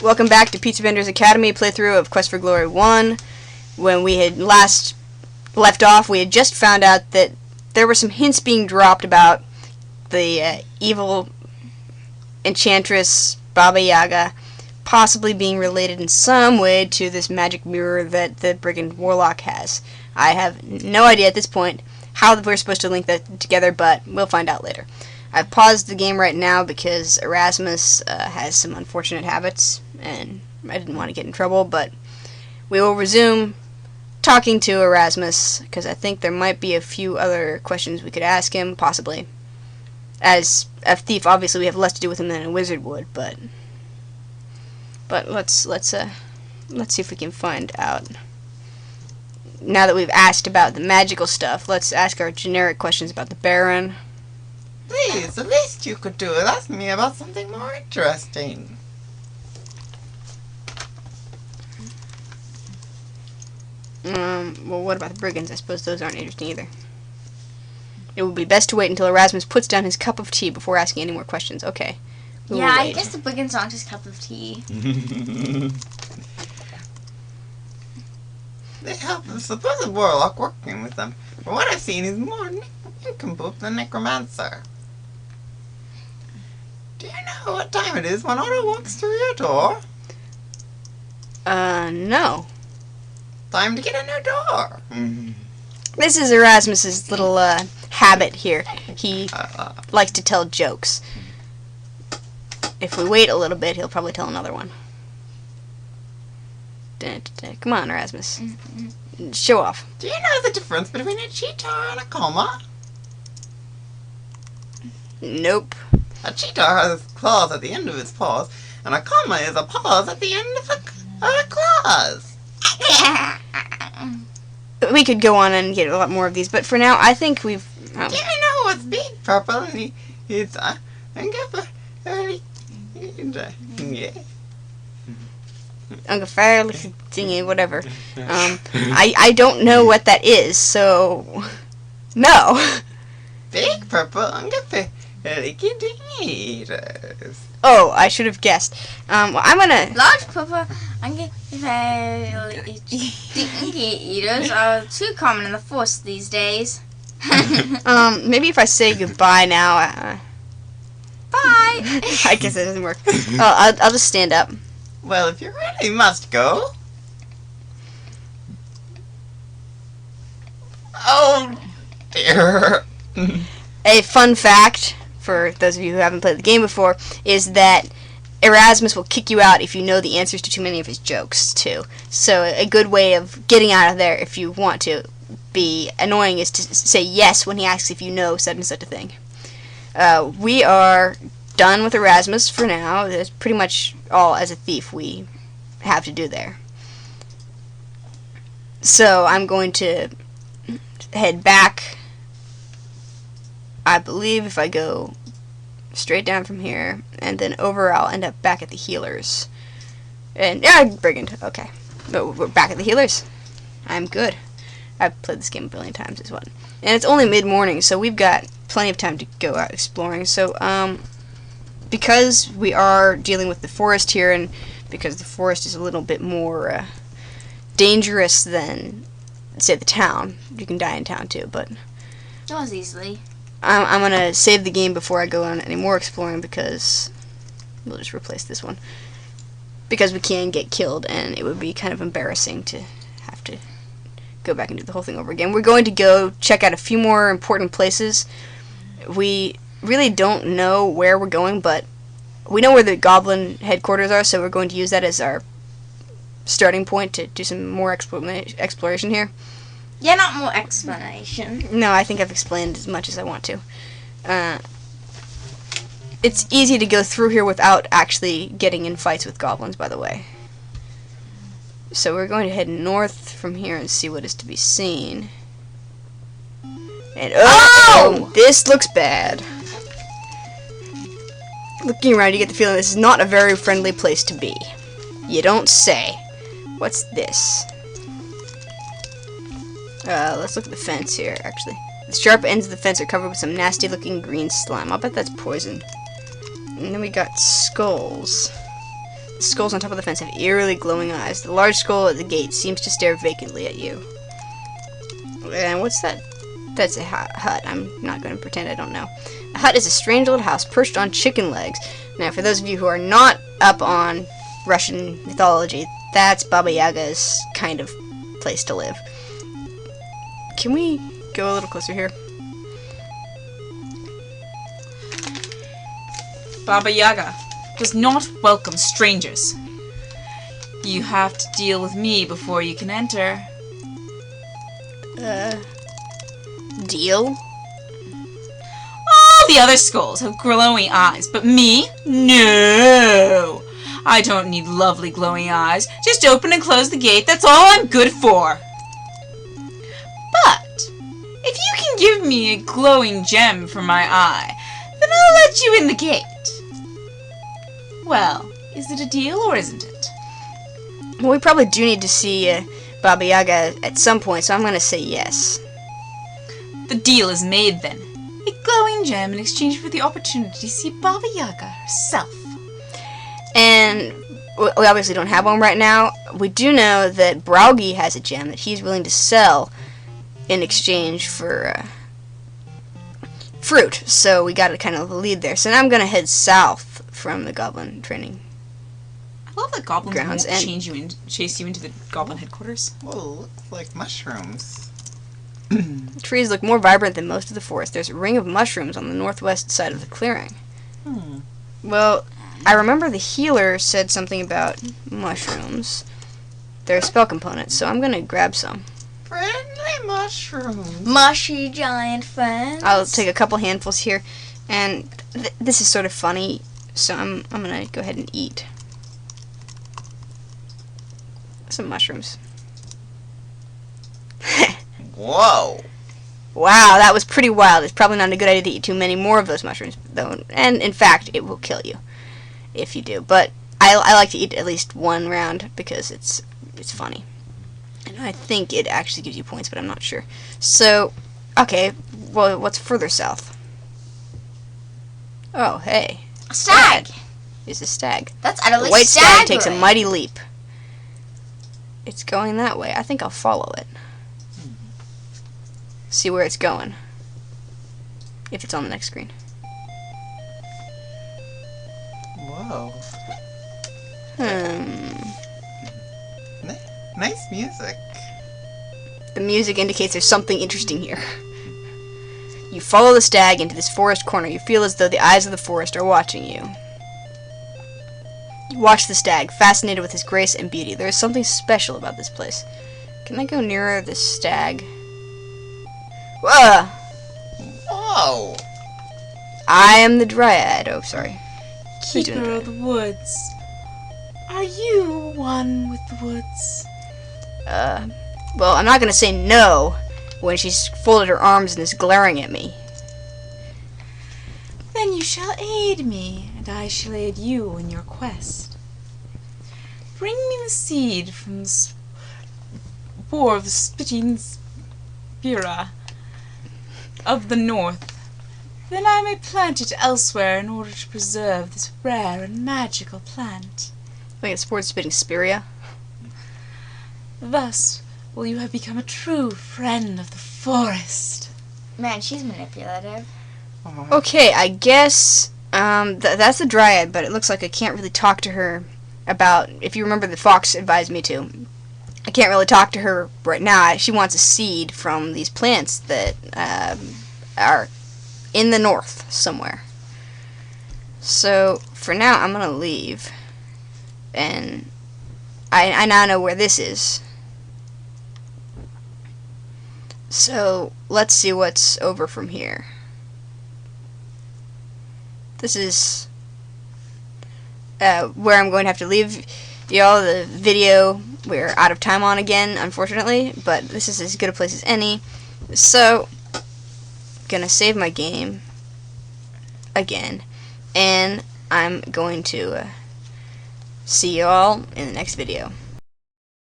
Welcome back to Pizza Vendors Academy playthrough of Quest for Glory 1. When we had last left off, we had just found out that there were some hints being dropped about the evil enchantress Baba Yaga possibly being related in some way to this magic mirror that the brigand warlock has. I have no idea at this point how we're supposed to link that together, but we'll find out later. I've paused the game right now because Erasmus has some unfortunate habits, and I didn't want to get in trouble, but we will resume talking to Erasmus, because I think there might be a few other questions we could ask him, possibly. As a thief, obviously we have less to do with him than a wizard would, but let's see if we can find out. Now that we've asked about the magical stuff, let's ask our generic questions about the Baron. Please, the least you could do is ask me about something more interesting. Well, what about the brigands? I suppose those aren't interesting either. It would be best to wait until Erasmus puts down his cup of tea before asking any more questions. Okay. Yeah, I guess the brigands aren't his cup of tea. They have the supposed warlock working with them. From what I've seen, he's more nincompoop than necromancer. Do you know what time it is when Otto walks through your door? No. Time to get a new door. This is Erasmus's little, habit here. He likes to tell jokes. If we wait a little bit, he'll probably tell another one. Come on, Erasmus. Show off. Do you know the difference between a cheetah and a comma? Nope. A cheetah has claws at the end of its paws, and a comma is a pause at the end of a claws. We could go on and get a lot more of these, but for now, I think we've... Do you know what's big, purple, and it's Ungefähr, thingy, whatever. I don't know what that is, so... No. Big purple, ungefähr. Oh, I should have guessed. Well, I'm gonna... Large purple eaters are too common in the forest these days. Maybe if I say goodbye now... Bye! I guess it doesn't work. Oh, I'll just stand up. Well, if you really must go... Oh, dear. A fun fact, for those of you who haven't played the game before, is that Erasmus will kick you out if you know the answers to too many of his jokes, too. So a good way of getting out of there, if you want to be annoying, is to say yes when he asks if you know such and such a thing. We are done with Erasmus for now. That's pretty much all as a thief we have to do there. So I'm going to head back. I believe if I go straight down from here and then over, I'll end up back at the healers. And brigand. Okay, but we're back at the healers. I'm good. I've played this game a billion times as well. And it's only mid-morning, so we've got plenty of time to go out exploring. So, because we are dealing with the forest here, and because the forest is a little bit more dangerous than, say, the town. You can die in town too, but... Not as easily. I'm going to save the game before I go on any more exploring, because... We'll just replace this one. Because we can get killed, and it would be kind of embarrassing to have to go back and do the whole thing over again. We're going to go check out a few more important places. We really don't know where we're going, but we know where the goblin headquarters are, so we're going to use that as our starting point to do some more exploration here. Yeah, not more explanation. No, I think I've explained as much as I want to. It's easy to go through here without actually getting in fights with goblins, by the way. So we're going to head north from here and see what is to be seen. And oh! This looks bad. Looking around, you get the feeling this is not a very friendly place to be. You don't say. What's this? Let's look at the fence here, actually. The sharp ends of the fence are covered with some nasty-looking green slime. I'll bet that's poison. And then we got skulls. The skulls on top of the fence have eerily glowing eyes. The large skull at the gate seems to stare vacantly at you. And what's that? That's a hut. I'm not going to pretend I don't know. A hut is a strange little house perched on chicken legs. Now, for those of you who are not up on Russian mythology, that's Baba Yaga's kind of place to live. Can we go a little closer here? Baba Yaga does not welcome strangers. You have to deal with me before you can enter. Deal? All the other skulls have glowing eyes, but me? No! I don't need lovely glowing eyes. Just open and close the gate, that's all I'm good for. But, if you can give me a glowing gem for my eye, then I'll let you in the gate. Well, is it a deal or isn't it? Well, we probably do need to see Baba Yaga at some point, so I'm going to say yes. The deal is made then. A glowing gem in exchange for the opportunity to see Baba Yaga herself. And we obviously don't have one right now. We do know that Braugi has a gem that he's willing to sell in exchange for fruit. So we got to kind of lead there. So now I'm going to head south from the goblin training. I love that goblins Grounds won't and- chase you into the goblin headquarters. Whoa, looks like mushrooms. The trees look more vibrant than most of the forest. There's a ring of mushrooms on the northwest side of the clearing. Well, I remember the healer said something about mushrooms. They're a spell component, so I'm going to grab some. Friendly mushrooms. Mushy giant friends. I'll take a couple handfuls here, and this is sort of funny, so I'm going to go ahead and eat some mushrooms. Whoa. Wow, that was pretty wild. It's probably not a good idea to eat too many more of those mushrooms, though. And in fact, it will kill you if you do. But I like to eat at least one round because it's funny. And I think it actually gives you points, but I'm not sure. So, okay, well, what's further south? Oh, hey. A stag. Is a stag. That's The utterly white stag takes a staggering. mighty leap. It's going that way. I think I'll follow it. See where it's going. If it's on the next screen. Whoa. Nice music. The music indicates there's something interesting here. You follow the stag into this forest corner. You feel as though the eyes of the forest are watching you. You watch the stag, fascinated with his grace and beauty. There is something special about this place. Can I go nearer the stag? Whoa! Whoa. I am the Dryad. Oh, sorry. Who's doing Keeper the of the woods. Are you one with the woods? Well, I'm not going to say no when she's folded her arms and is glaring at me. Then you shall aid me, and I shall aid you in your quest. Bring me the seed from the spore of the spitting spira of the north. Then I may plant it elsewhere in order to preserve this rare and magical plant. I think it's sport spitting spiria. Thus will you have become a true friend of the forest. Man, she's manipulative. Okay, I guess that's a Dryad, but it looks like I can't really talk to her about, if you remember the fox advised me to, I can't really talk to her right now. She wants a seed from these plants that are in the north somewhere. So, for now, I'm going to leave. And I now know where this is. So, let's see what's over from here. This is where I'm going to have to leave y'all the video. We're out of time on again, unfortunately, but this is as good a place as any. So, gonna save my game again, and I'm going to see y'all in the next video.